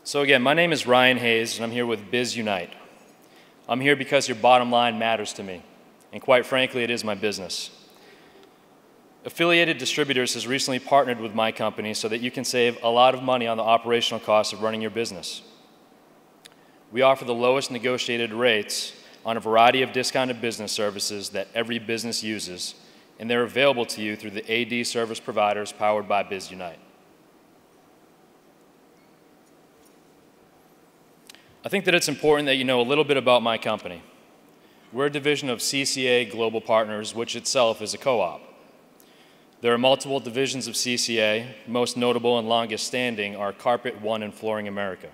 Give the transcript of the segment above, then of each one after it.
So again, my name is Ryan Hayes, and I'm here with BizUnite. I'm here because your bottom line matters to me, and quite frankly, it is my business. Affiliated Distributors has recently partnered with my company so that you can save a lot of money on the operational costs of running your business. We offer the lowest negotiated rates on a variety of discounted business services that every business uses, and they're available to you through the AD service providers powered by BizUnite. I think that it's important that you know a little bit about my company. We're a division of CCA Global Partners, which itself is a co-op. There are multiple divisions of CCA. Most notable and longest standing are Carpet One and Flooring America.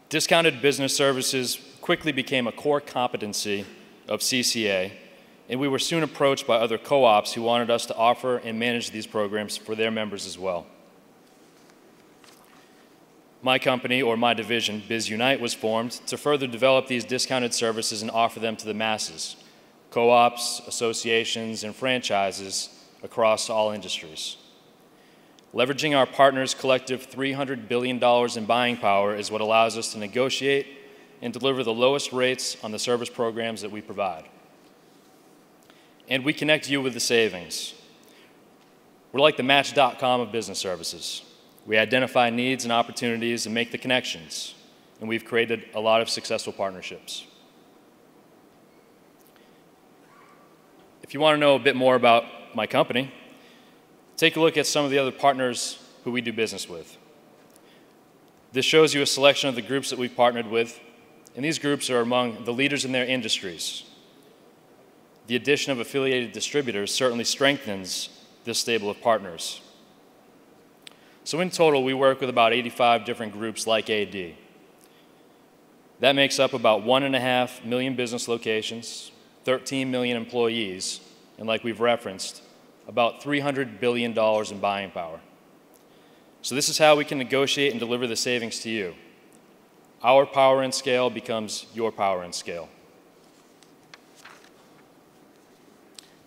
Discounted business services quickly became a core competency of CCA, and we were soon approached by other co-ops who wanted us to offer and manage these programs for their members as well. My company, or my division, BizUnite, was formed to further develop these discounted services and offer them to the masses, co-ops, associations, and franchises across all industries. Leveraging our partners' collective $300 billion in buying power is what allows us to negotiate and deliver the lowest rates on the service programs that we provide. And we connect you with the savings. We're like the Match.com of business services. We identify needs and opportunities and make the connections, and we've created a lot of successful partnerships. If you want to know a bit more about my company, take a look at some of the other partners who we do business with. This shows you a selection of the groups that we've partnered with, and these groups are among the leaders in their industries. The addition of affiliated distributors certainly strengthens this stable of partners. So in total, we work with about 85 different groups like AD. That makes up about 1.5 million business locations, 13 million employees, and like we've referenced, about $300 billion in buying power. So this is how we can negotiate and deliver the savings to you. Our power and scale becomes your power and scale.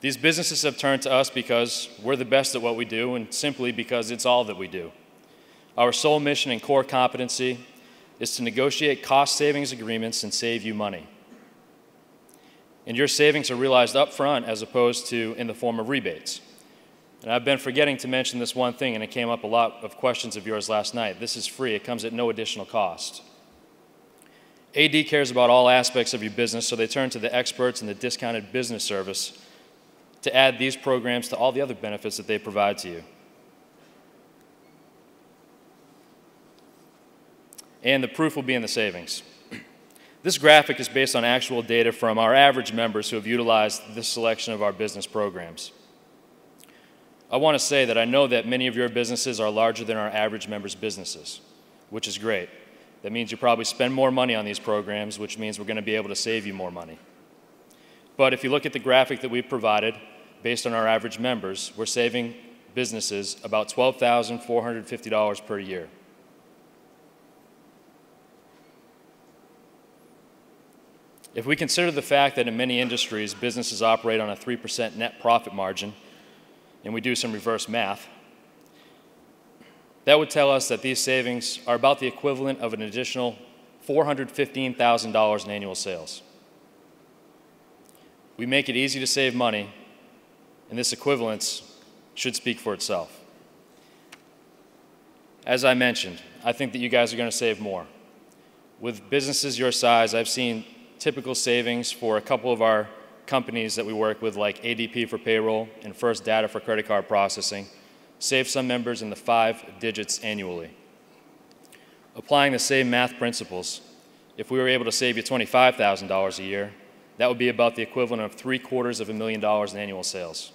These businesses have turned to us because we're the best at what we do and simply because it's all that we do. Our sole mission and core competency is to negotiate cost savings agreements and save you money. And your savings are realized up front as opposed to in the form of rebates. And I've been forgetting to mention this one thing, and it came up a lot of questions of yours last night. This is free. It comes at no additional cost. AD cares about all aspects of your business, so they turn to the experts in the discounted business service to add these programs to all the other benefits that they provide to you. And the proof will be in the savings. This graphic is based on actual data from our average members who have utilized this selection of our business programs. I want to say that I know that many of your businesses are larger than our average members' businesses, which is great. That means you probably spend more money on these programs, which means we're going to be able to save you more money. But if you look at the graphic that we've provided, based on our average members, we're saving businesses about $12,450 per year. If we consider the fact that in many industries, businesses operate on a 3% net profit margin, and we do some reverse math, that would tell us that these savings are about the equivalent of an additional $415,000 in annual sales. We make it easy to save money, and this equivalence should speak for itself. As I mentioned, I think that you guys are going to save more. With businesses your size, I've seen typical savings for a couple of our companies that we work with, like ADP for payroll and First Data for credit card processing, save some members in the 5 digits annually. Applying the same math principles, if we were able to save you $25,000 a year, that would be about the equivalent of $750,000 in annual sales.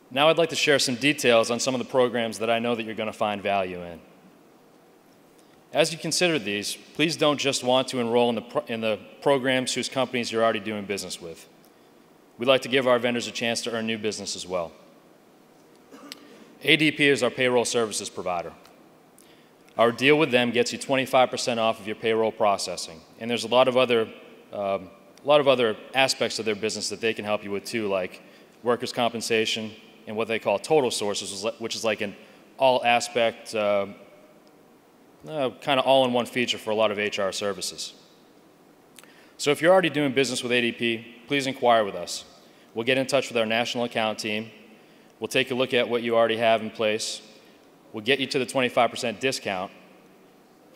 Now I'd like to share some details on some of the programs that I know that you're going to find value in. As you consider these, please don't just want to enroll in the programs whose companies you're already doing business with. We'd like to give our vendors a chance to earn new business as well. ADP is our payroll services provider. Our deal with them gets you 25% off of your payroll processing. And there's a lot of other aspects of their business that they can help you with too, like workers' compensation, and what they call total sources, which is like an all-aspect, kind of all-in-one feature for a lot of HR services. So if you're already doing business with ADP, please inquire with us. We'll get in touch with our national account team. We'll take a look at what you already have in place. We'll get you to the 25% discount.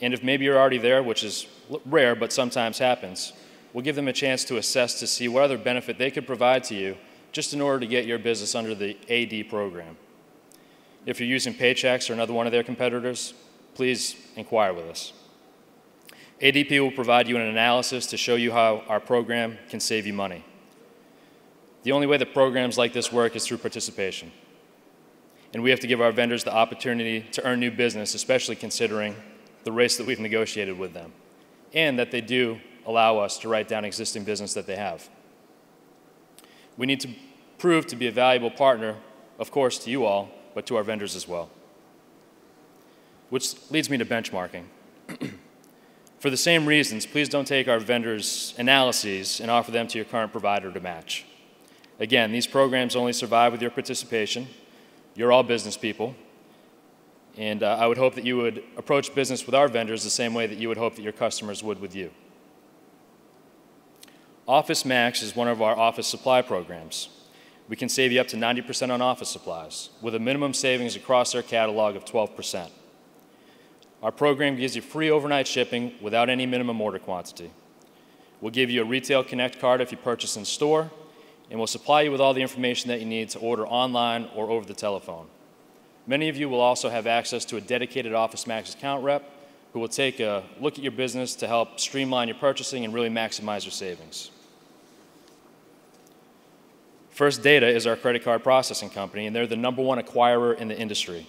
And if maybe you're already there, which is rare but sometimes happens, we'll give them a chance to assess to see what other benefit they could provide to you just in order to get your business under the AD program. If you're using Paychex or another one of their competitors, please inquire with us. ADP will provide you an analysis to show you how our program can save you money. The only way that programs like this work is through participation. And we have to give our vendors the opportunity to earn new business, especially considering the rates that we've negotiated with them, and that they do allow us to write down existing business that they have. We need to prove to be a valuable partner, of course, to you all, but to our vendors as well. Which leads me to benchmarking. For the same reasons, please don't take our vendors' analyses and offer them to your current provider to match. Again, these programs only survive with your participation. You're all business people. And I would hope that you would approach business with our vendors the same way that you would hope that your customers would with you. Office Max is one of our office supply programs. We can save you up to 90% on office supplies, with a minimum savings across our catalog of 12%. Our program gives you free overnight shipping without any minimum order quantity. We'll give you a Retail Connect card if you purchase in store, and we'll supply you with all the information that you need to order online or over the telephone. Many of you will also have access to a dedicated Office Max account rep who will take a look at your business to help streamline your purchasing and really maximize your savings. First Data is our credit card processing company, and they're the #1 acquirer in the industry.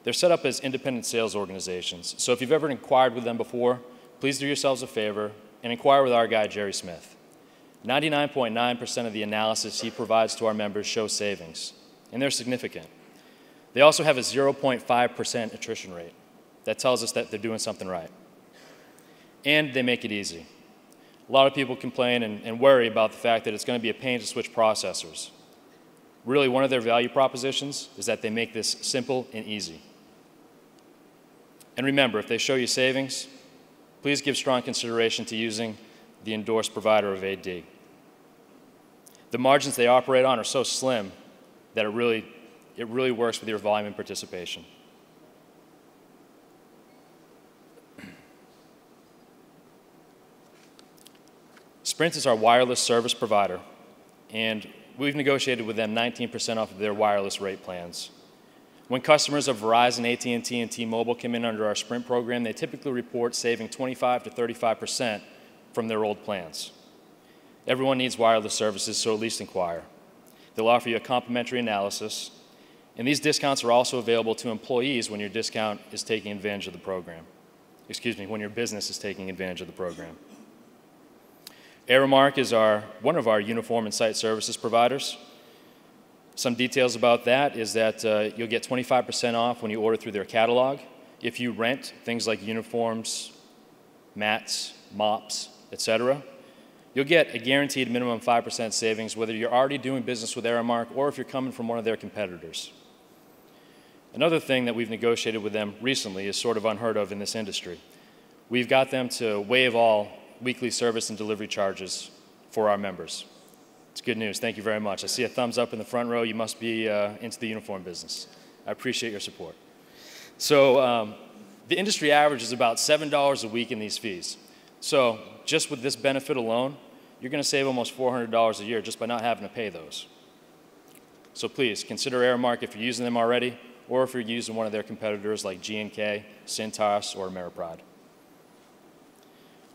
They're set up as independent sales organizations, so if you've ever inquired with them before, please do yourselves a favor and inquire with our guy, Jerry Smith. 99.9% of the analysis he provides to our members shows savings, and they're significant. They also have a 0.5% attrition rate. That tells us that they're doing something right. And they make it easy. A lot of people complain and worry about the fact that it's going to be a pain to switch processors. Really, one of their value propositions is that they make this simple and easy. And remember, if they show you savings, please give strong consideration to using the endorsed provider of AD. The margins they operate on are so slim that it really works with your volume and participation. Sprint is our wireless service provider, and we've negotiated with them 19% off of their wireless rate plans. When customers of Verizon, AT&T, and T-Mobile come in under our Sprint program, they typically report saving 25 to 35% from their old plans. Everyone needs wireless services, so at least inquire. They'll offer you a complimentary analysis, and these discounts are also available to employees when your discount is taking advantage of the program. When your business is taking advantage of the program. Aramark is one of our uniform and site services providers. Some details about that is that you'll get 25% off when you order through their catalog. If you rent things like uniforms, mats, mops, etc., you'll get a guaranteed minimum 5% savings whether you're already doing business with Aramark or if you're coming from one of their competitors. Another thing that we've negotiated with them recently is sort of unheard of in this industry. We've got them to waive all weekly service and delivery charges for our members. It's good news. Thank you very much. I see a thumbs up in the front row. You must be into the uniform business. I appreciate your support. So the industry average is about $7 a week in these fees. So just with this benefit alone, you're going to save almost $400 a year just by not having to pay those. So please consider Aramark if you're using them already, or if you're using one of their competitors like G&K, Cintas, or Ameripride.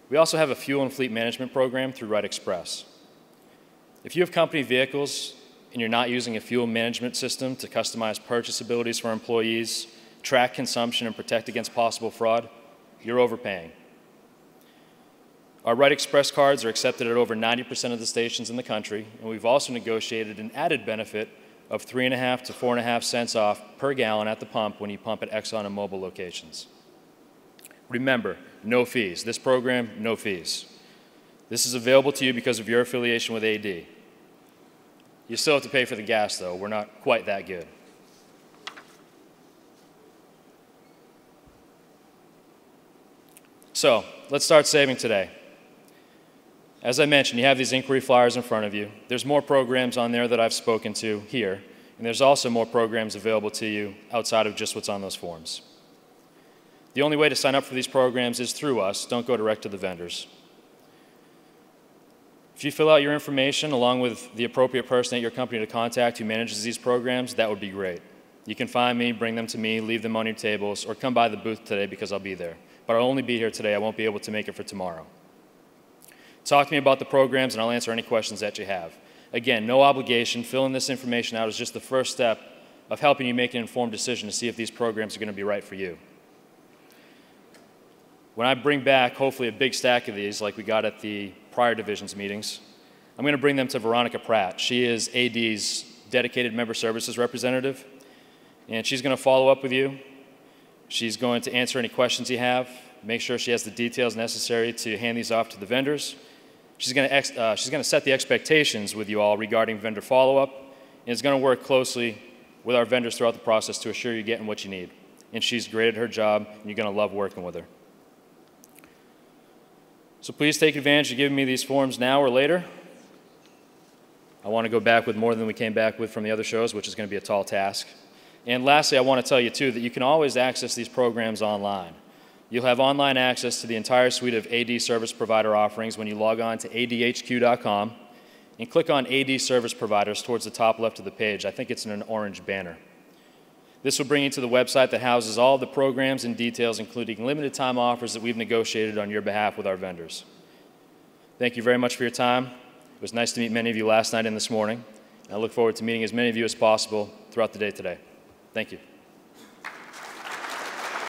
We also have a fuel and fleet management program through Right Express. If you have company vehicles and you're not using a fuel management system to customize purchase abilities for employees, track consumption, and protect against possible fraud, you're overpaying. Our Right Express cards are accepted at over 90% of the stations in the country, and we've also negotiated an added benefit of 3.5 to 4.5 cents off per gallon at the pump when you pump at Exxon and Mobil locations. Remember, no fees. This program, no fees. This is available to you because of your affiliation with AD. You still have to pay for the gas, though. We're not quite that good. So let's start saving today. As I mentioned, you have these inquiry flyers in front of you. There's more programs on there that I've spoken to here, and there's also more programs available to you outside of just what's on those forms. The only way to sign up for these programs is through us. Don't go direct to the vendors. If you fill out your information along with the appropriate person at your company to contact who manages these programs, that would be great. You can find me, bring them to me, leave them on your tables, or come by the booth today because I'll be there. But I'll only be here today. I won't be able to make it for tomorrow. Talk to me about the programs, and I'll answer any questions that you have. Again, no obligation. Filling this information out is just the first step of helping you make an informed decision to see if these programs are going to be right for you. When I bring back, hopefully, a big stack of these like we got at the prior divisions meetings, I'm going to bring them to Veronica Pratt. She is AD's dedicated member services representative, and she's going to follow up with you. She's going to answer any questions you have, make sure she has the details necessary to hand these off to the vendors. She's going to set the expectations with you all regarding vendor follow-up, and is going to work closely with our vendors throughout the process to assure you're getting what you need. And she's great at her job, and you're going to love working with her. So please take advantage of giving me these forms now or later. I want to go back with more than we came back with from the other shows, which is going to be a tall task. And lastly, I want to tell you, too, that you can always access these programs online. You'll have online access to the entire suite of AD service provider offerings when you log on to adhq.com and click on AD service providers towards the top left of the page. I think it's in an orange banner. This will bring you to the website that houses all the programs and details, including limited time offers that we've negotiated on your behalf with our vendors. Thank you very much for your time. It was nice to meet many of you last night and this morning. And I look forward to meeting as many of you as possible throughout the day today. Thank you.